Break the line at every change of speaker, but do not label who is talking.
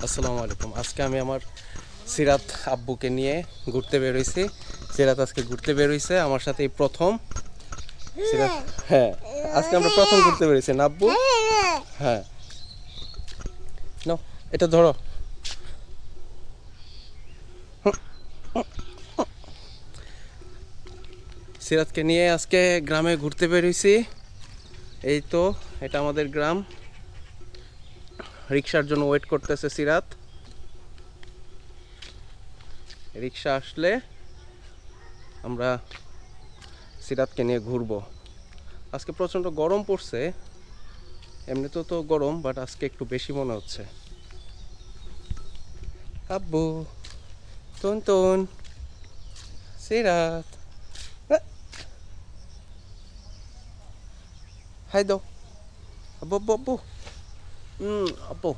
আসসালামু আলাইকুম। আজকে আমি আমার সিরাত আব্বুকে নিয়ে ঘুরতে বেরোইছি। সিরাত আজকে ঘুরতে বেরোইছে আমার সাথে এই প্রথম। সিরাত, হ্যাঁ, আজকে আমরা প্রথম ঘুরতে বেরোইছি না আব্বু? হ্যাঁ, নাও এটা ধরো। সিরাতকে নিয়ে আজকে গ্রামে ঘুরতে বেরোইছি। এই তো, এটা আমাদের গ্রাম। রিক্সার জন্য ওয়েট করতেছে সিরাত। রিক্সা আসলে আমরা সিরাতকে নিয়ে ঘুরবো। আজকে প্রচণ্ড গরম পড়ছে। এমনিতেও তো গরম, বাট আজকে একটু বেশি মনে হচ্ছে। আব্বু, টুনটুন, সিরাত, হাই দাও। আব্বু আব্বু আব্বু, আব্বু